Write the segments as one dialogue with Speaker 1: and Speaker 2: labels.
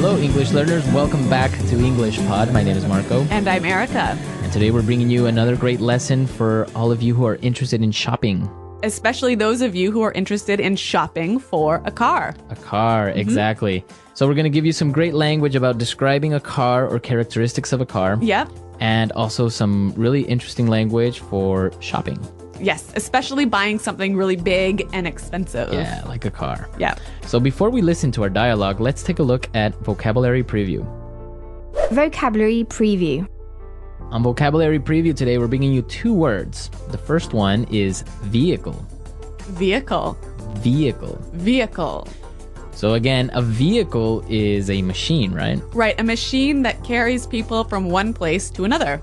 Speaker 1: Hello, English learners. Welcome back to English Pod. My name is Marco.
Speaker 2: And I'm Erica.
Speaker 1: And today we're bringing you another great lesson for all of you who are interested in shopping.
Speaker 2: Especially those of you who are interested in shopping for a car.
Speaker 1: A car, exactly. So we're going to give you some great language about describing a car or characteristics of a car.
Speaker 2: Yep.
Speaker 1: And also some really interesting language for shopping.
Speaker 2: Yes, especially buying something really big and expensive.
Speaker 1: Yeah, like a car.
Speaker 2: Yeah.
Speaker 1: So before we listen to our dialogue, let's take a look at vocabulary preview.
Speaker 3: Vocabulary preview.
Speaker 1: On vocabulary preview today, we're bringing you two words. The first one is vehicle.
Speaker 2: Vehicle.
Speaker 1: Vehicle.
Speaker 2: Vehicle.
Speaker 1: So again, a vehicle is a machine, right?
Speaker 2: Right, a machine that carries people from one place to another.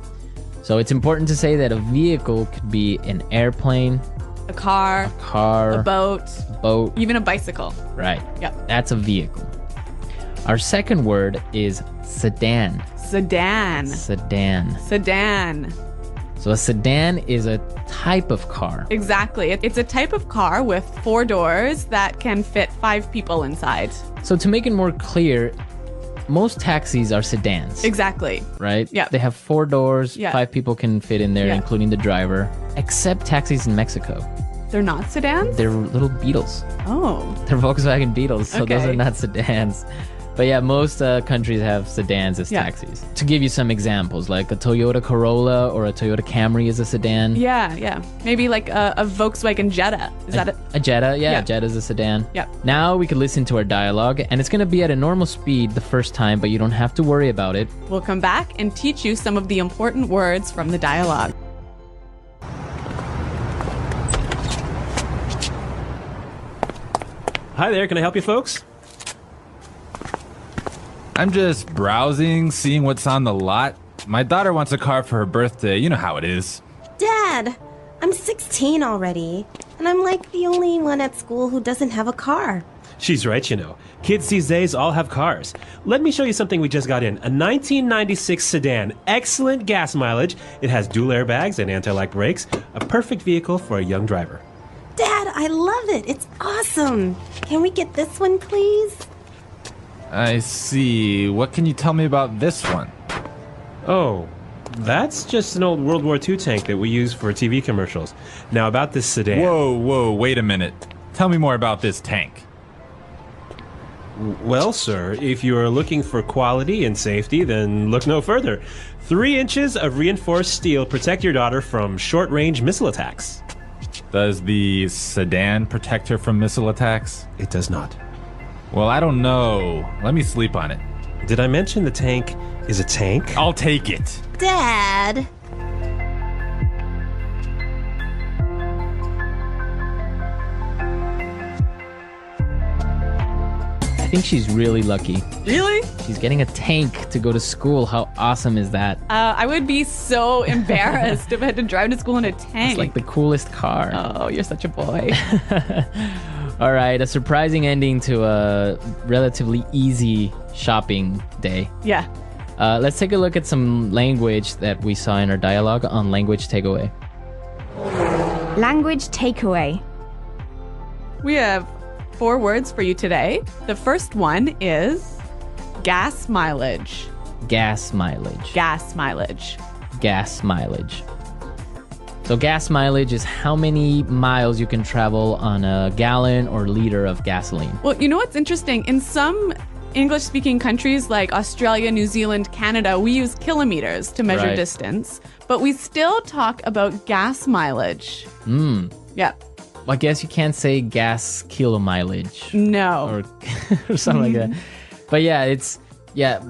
Speaker 1: So it's important to say that a vehicle could be an airplane,
Speaker 2: A car,
Speaker 1: car,
Speaker 2: a boat,
Speaker 1: boat.
Speaker 2: even a bicycle.
Speaker 1: Right.
Speaker 2: Yep.
Speaker 1: That's a vehicle. Our second word is sedan.
Speaker 2: Sedan.
Speaker 1: Sedan.
Speaker 2: Sedan.
Speaker 1: So a sedan is a type of car.
Speaker 2: Exactly. It's a type of car with 4 doors that can fit 5 people inside.
Speaker 1: So to make it more clear, most taxis are sedans.
Speaker 2: Exactly.
Speaker 1: Right?
Speaker 2: Yeah.
Speaker 1: They have 4 doors,
Speaker 2: Yeah.
Speaker 1: 5 people can fit in there,
Speaker 2: Yeah.
Speaker 1: including the driver. Except taxis in Mexico.
Speaker 2: They're not sedans?
Speaker 1: They're little Beetles.
Speaker 2: Oh.
Speaker 1: They're Volkswagen Beetles, so those
Speaker 2: Okay.
Speaker 1: are not sedans. But yeah, most countries have sedans as
Speaker 2: Yeah.
Speaker 1: taxis. To give you some examples, like a Toyota Corolla or a Toyota Camry is a sedan.
Speaker 2: Yeah. Maybe like a Volkswagen Jetta. Is that it?
Speaker 1: A Jetta, yeah,
Speaker 2: Yeah.
Speaker 1: a Jetta is a sedan.
Speaker 2: Yep.
Speaker 1: Now we can listen to our dialogue, and it's going to be at a normal speed the first time, but you don't have to worry about it.
Speaker 2: We'll come back and teach you some of the important words from the dialogue.
Speaker 4: Hi there, can I help you folks?
Speaker 5: I'm just browsing, seeing what's on the lot. My daughter wants a car for her birthday. You know how it is.
Speaker 6: Dad, I'm 16 already, and I'm like the only one at school who doesn't have a car.
Speaker 4: She's right, you know. Kids these days all have cars. Let me show you something we just got in. A 1996 sedan. Excellent gas mileage. It has dual airbags and anti-lock brakes. A perfect vehicle for a young driver.
Speaker 6: Dad, I love it. It's awesome. Can we get this one, please?
Speaker 5: I see. What can you tell me about this one?
Speaker 4: Oh, that's just an old World War II tank that we use for TV commercials. Now about this sedan.
Speaker 5: Whoa, wait a minute. Tell me more about this tank.
Speaker 4: Well, sir, if you are looking for quality and safety, then look no further. 3 inches of reinforced steel protect your daughter from short-range missile attacks.
Speaker 5: Does the sedan protect her from missile attacks?
Speaker 4: It does not.
Speaker 5: Well, I don't know. Let me sleep on it.
Speaker 4: Did I mention the tank is a tank?
Speaker 5: I'll take it.
Speaker 6: Dad!
Speaker 1: I think she's really lucky.
Speaker 2: Really?
Speaker 1: She's getting a tank to go to school. How awesome is that?
Speaker 2: I would be so embarrassed if I had to drive to school in a tank.
Speaker 1: It's like the coolest car.
Speaker 2: Oh, you're such a boy.
Speaker 1: All right, a surprising ending to a relatively easy shopping day.
Speaker 2: Yeah.
Speaker 1: Let's take a look at some language that we saw in our dialogue on Language Takeaway.
Speaker 3: Language takeaway.
Speaker 2: We have 4 words for you today. The first one is gas mileage.
Speaker 1: Gas mileage.
Speaker 2: Gas mileage.
Speaker 1: Gas mileage. So gas mileage is how many miles you can travel on a gallon or liter of gasoline.
Speaker 2: Well, you know what's interesting? In some English-speaking countries like Australia, New Zealand, Canada, we use kilometers to measure
Speaker 1: Right.
Speaker 2: distance, but we still talk about gas mileage. Yeah.
Speaker 1: I guess you can't say gas kilo mileage
Speaker 2: No.
Speaker 1: or something like that. But yeah, it's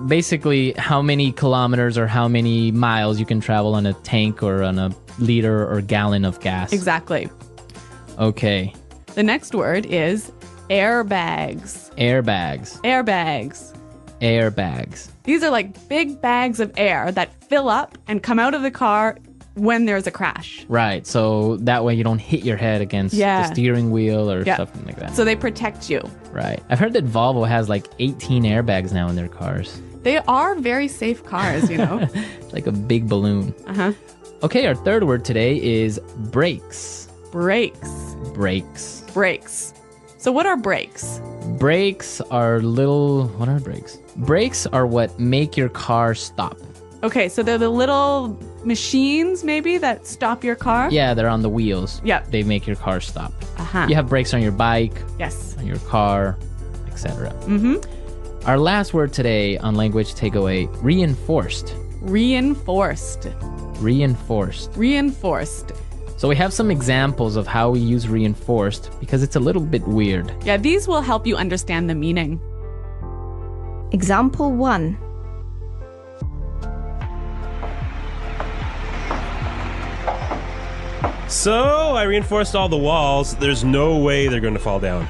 Speaker 1: basically how many kilometers or how many miles you can travel on a tank or on a liter or gallon of gas.
Speaker 2: Exactly.
Speaker 1: Okay.
Speaker 2: The next word is airbags.
Speaker 1: Airbags.
Speaker 2: Airbags.
Speaker 1: Airbags.
Speaker 2: These are like big bags of air that fill up and come out of the car when there's a crash.
Speaker 1: Right. So that way you don't hit your head against
Speaker 2: Yeah.
Speaker 1: the steering wheel or
Speaker 2: Yeah.
Speaker 1: something like that.
Speaker 2: So they protect you.
Speaker 1: Right. I've heard that Volvo has like 18 airbags now in their cars.
Speaker 2: They are very safe cars, you know?
Speaker 1: It's like a big balloon.
Speaker 2: Uh-huh.
Speaker 1: Okay, our third word today is brakes.
Speaker 2: Brakes.
Speaker 1: Brakes.
Speaker 2: Brakes. So what are brakes?
Speaker 1: Brakes are little. What are brakes? Brakes are what make your car stop.
Speaker 2: Okay, so they're the little machines maybe that stop your car?
Speaker 1: Yeah, they're on the wheels.
Speaker 2: Yep.
Speaker 1: They make your car stop.
Speaker 2: Uh-huh.
Speaker 1: You have brakes on your bike,
Speaker 2: Yes.
Speaker 1: on your car, etc.
Speaker 2: Mm-hmm.
Speaker 1: Our last word today on language takeaway: reinforced.
Speaker 2: Reinforced.
Speaker 1: Reinforced.
Speaker 2: Reinforced.
Speaker 1: So we have some examples of how we use reinforced because it's a little bit weird.
Speaker 2: Yeah, these will help you understand the meaning.
Speaker 3: Example 1.
Speaker 4: So, I reinforced all the walls. There's no way they're going to fall down.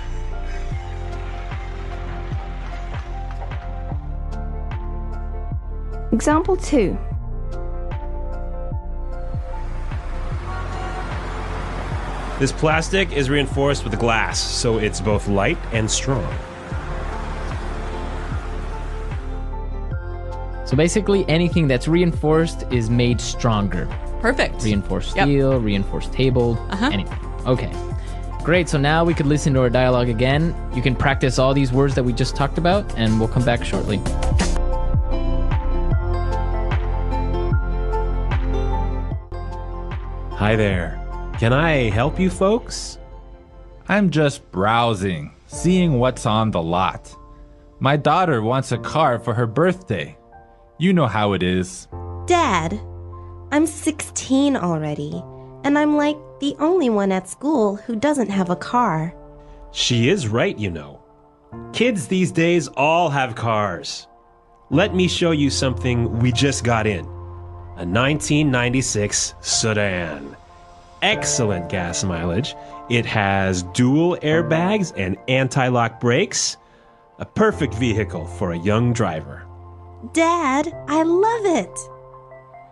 Speaker 3: Example 2.
Speaker 4: This plastic is reinforced with glass, so it's both light and strong.
Speaker 1: So basically, anything that's reinforced is made stronger.
Speaker 2: Perfect.
Speaker 1: Reinforced
Speaker 2: Yep.
Speaker 1: steel, reinforced table, anything. Okay. Great. So now we could listen to our dialogue again. You can practice all these words that we just talked about, and we'll come back shortly.
Speaker 4: Hi there. Can I help you folks?
Speaker 5: I'm just browsing, seeing what's on the lot. My daughter wants a car for her birthday. You know how it is.
Speaker 6: Dad, I'm 16 already, and I'm like the only one at school who doesn't have a car.
Speaker 4: She is right, you know. Kids these days all have cars. Let me show you something we just got in. A 1996 sedan. Excellent gas mileage. It has dual airbags and anti-lock brakes. A perfect vehicle for a young driver.
Speaker 6: Dad, I love it.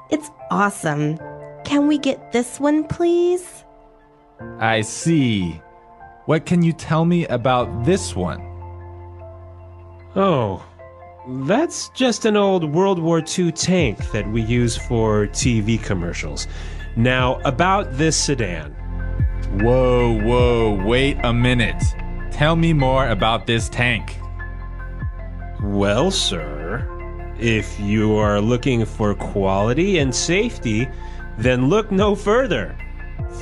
Speaker 6: It's awesome. Can we get this one, please?
Speaker 5: I see. What can you tell me about this one?
Speaker 4: Oh, that's just an old World War II tank that we use for TV commercials. Now, about this sedan.
Speaker 5: Whoa, wait a minute. Tell me more about this tank.
Speaker 4: Well, sir, if you are looking for quality and safety, then look no further.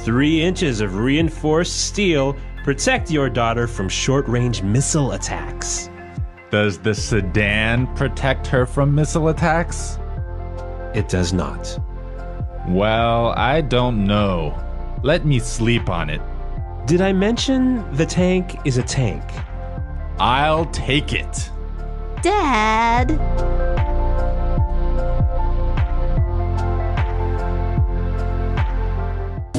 Speaker 4: 3 inches of reinforced steel protect your daughter from short-range missile attacks.
Speaker 5: Does the sedan protect her from missile attacks?
Speaker 4: It does not.
Speaker 5: Well, I don't know. Let me sleep on it.
Speaker 4: Did I mention the tank is a tank?
Speaker 5: I'll take it.
Speaker 6: Dad!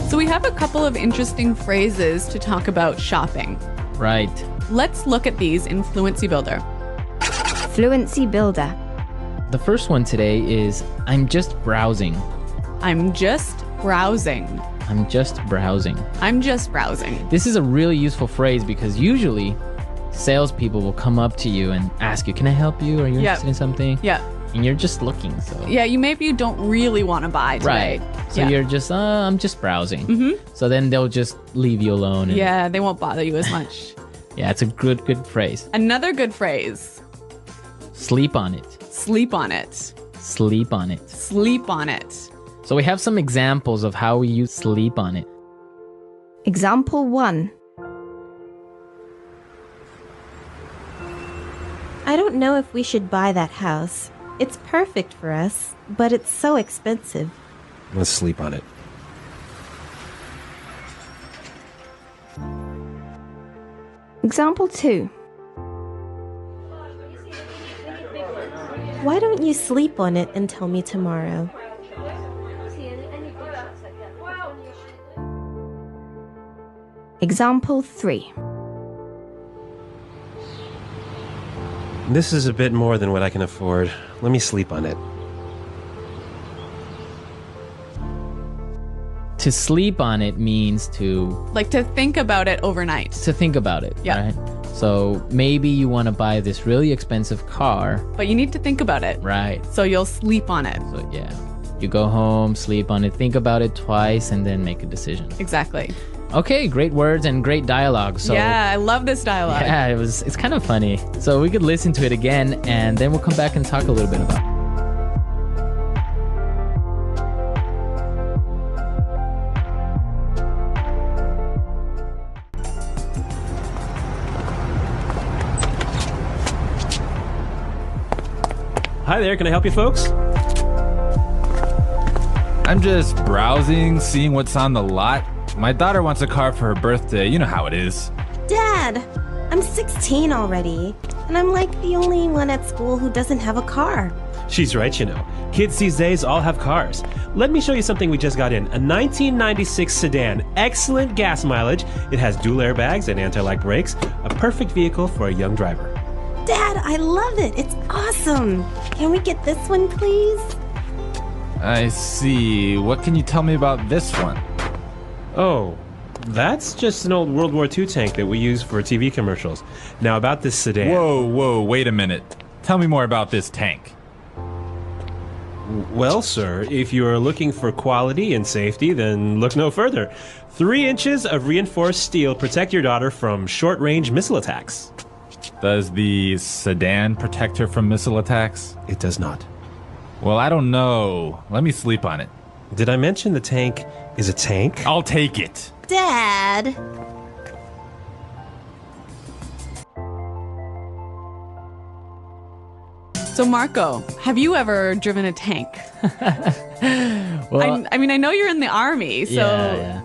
Speaker 2: So we have a couple of interesting phrases to talk about shopping.
Speaker 1: Right.
Speaker 2: Let's look at these in Fluency Builder.
Speaker 3: Fluency Builder.
Speaker 1: The first one today is I'm just browsing.
Speaker 2: I'm just browsing.
Speaker 1: I'm just browsing.
Speaker 2: I'm just browsing.
Speaker 1: This is a really useful phrase because usually salespeople will come up to you and ask you, can I help you? Are you
Speaker 2: Yep.
Speaker 1: interested in something?
Speaker 2: Yeah.
Speaker 1: And you're just looking. So
Speaker 2: Yeah, you don't really want to buy today.
Speaker 1: Right. So
Speaker 2: Yeah.
Speaker 1: you're just, I'm just browsing. Mm-hmm. So then they'll just leave you alone. And
Speaker 2: Yeah, they won't bother you as much.
Speaker 1: Yeah, it's a good phrase.
Speaker 2: Another good phrase.
Speaker 1: Sleep on it.
Speaker 2: Sleep on it.
Speaker 1: Sleep on it.
Speaker 2: Sleep on it.
Speaker 1: So we have some examples of how we use sleep on it.
Speaker 3: Example 1.
Speaker 6: I don't know if we should buy that house. It's perfect for us, but it's so expensive.
Speaker 4: Let's sleep on it.
Speaker 3: Example 2.
Speaker 6: Why don't you sleep on it and tell me tomorrow?
Speaker 3: Example 3.
Speaker 4: This is a bit more than what I can afford. Let me sleep on it.
Speaker 1: To sleep on it means to
Speaker 2: Like to think about it overnight.
Speaker 1: think about it.
Speaker 2: Yeah.
Speaker 1: Right? So maybe you want to buy this really expensive car.
Speaker 2: But you need to think about it.
Speaker 1: Right.
Speaker 2: So you'll sleep on it.
Speaker 1: So yeah. You go home, sleep on it, think about it twice, and then make a decision.
Speaker 2: Exactly.
Speaker 1: Okay, great words and great dialogue. So
Speaker 2: Yeah, I love this dialogue.
Speaker 1: yeah, it's kind of funny. So we could listen to it again and then we'll come back and talk a little bit about it.
Speaker 4: Hi there, can I help you folks?
Speaker 5: I'm just browsing, seeing what's on the lot. My daughter wants a car for her birthday. You know how it is.
Speaker 6: Dad, I'm 16 already, and I'm like the only one at school who doesn't have a car.
Speaker 4: She's right, you know. Kids these days all have cars. Let me show you something we just got in. A 1996 sedan. Excellent gas mileage. It has dual airbags and anti-lock brakes. A perfect vehicle for a young driver.
Speaker 6: Dad, I love it. It's awesome. Can we get this one, please?
Speaker 5: I see. What can you tell me about this one?
Speaker 4: Oh, that's just an old World War II tank that we use for TV commercials. Now about this sedan.
Speaker 5: Whoa, wait a minute. Tell me more about this tank.
Speaker 4: Well, sir, if you are looking for quality and safety, then look no further. 3 inches of reinforced steel protect your daughter from short-range missile attacks.
Speaker 5: Does the sedan protect her from missile attacks?
Speaker 4: It does not.
Speaker 5: Well, I don't know. Let me sleep on it.
Speaker 4: Did I mention the tank is a tank?
Speaker 5: I'll take it.
Speaker 6: Dad.
Speaker 2: So Marco, have you ever driven a tank?
Speaker 1: Well,
Speaker 2: I mean, I know you're in the army, so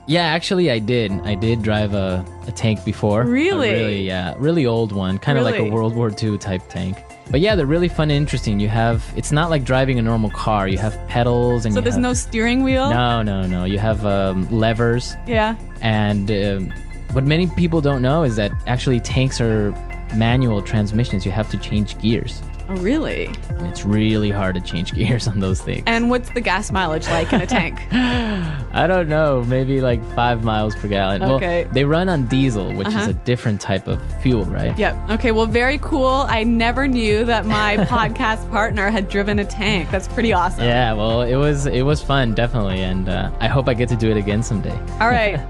Speaker 1: yeah, actually I did. I did drive a tank before.
Speaker 2: Really?
Speaker 1: Really old one, kind of like
Speaker 2: Really?
Speaker 1: a World War II type tank. But yeah, they're really fun and interesting. It's not like driving a normal car. You have pedals and
Speaker 2: so there's no steering wheel?
Speaker 1: No. You have levers.
Speaker 2: Yeah.
Speaker 1: And what many people don't know is that actually tanks are manual transmissions. You have to change gears.
Speaker 2: Oh, really?
Speaker 1: And it's really hard to change gears on those things.
Speaker 2: And what's the gas mileage like in a tank?
Speaker 1: I don't know, maybe like 5 miles per gallon.
Speaker 2: Okay.
Speaker 1: Well, they run on diesel, which is a different type of fuel, right?
Speaker 2: Yep. Okay, well, very cool. I never knew that my podcast partner had driven a tank. That's pretty awesome.
Speaker 1: Yeah, well, it was fun, definitely, and I hope I get to do it again someday.
Speaker 2: All right.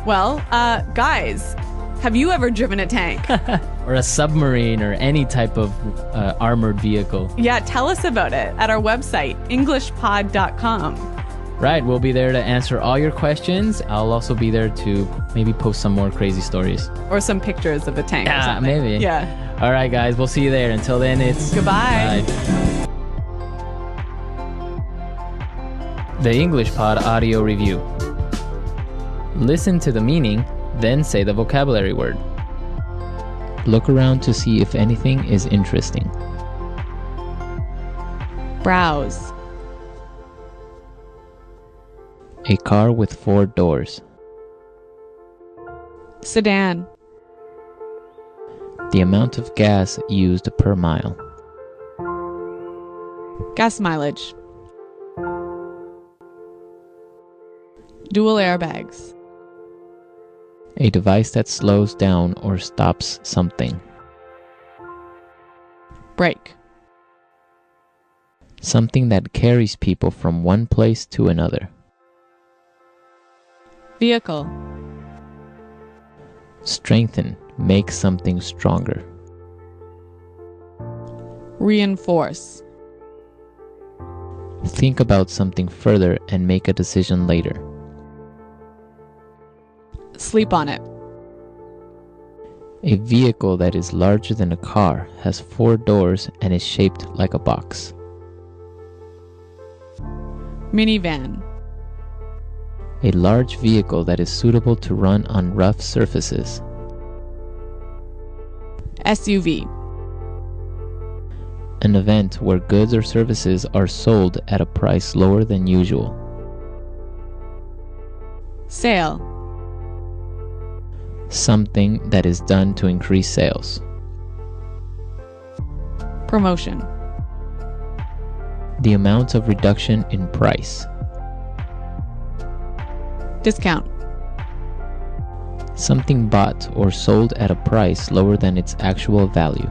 Speaker 2: Well, guys, have you ever driven a tank?
Speaker 1: Or a submarine or any type of armored vehicle.
Speaker 2: Yeah, tell us about it at our website, englishpod.com.
Speaker 1: Right, we'll be there to answer all your questions. I'll also be there to maybe post some more crazy stories.
Speaker 2: Or some pictures of a tank or
Speaker 1: Yeah,
Speaker 2: something.
Speaker 1: maybe.
Speaker 2: Yeah.
Speaker 1: All right, guys, we'll see you there. Until then, it's
Speaker 2: Goodbye.
Speaker 1: bye. The English Pod Audio Review. Listen to the meaning, then say the vocabulary word. Look around to see if anything is interesting.
Speaker 2: Browse.
Speaker 1: A car with 4 doors.
Speaker 2: Sedan.
Speaker 1: The amount of gas used per mile.
Speaker 2: Gas mileage. Dual airbags.
Speaker 1: A device that slows down or stops something.
Speaker 2: Brake.
Speaker 1: Something that carries people from one place to another.
Speaker 2: Vehicle.
Speaker 1: Strengthen, make something stronger.
Speaker 2: Reinforce.
Speaker 1: Think about something further and make a decision later.
Speaker 2: Sleep on it.
Speaker 1: A vehicle that is larger than a car has 4 doors and is shaped like a box.
Speaker 2: Minivan.
Speaker 1: A large vehicle that is suitable to run on rough surfaces.
Speaker 2: SUV.
Speaker 1: An event where goods or services are sold at a price lower than usual.
Speaker 2: Sale.
Speaker 1: Something that is done to increase sales.
Speaker 2: Promotion.
Speaker 1: The amount of reduction in price.
Speaker 2: Discount.
Speaker 1: Something bought or sold at a price lower than its actual value.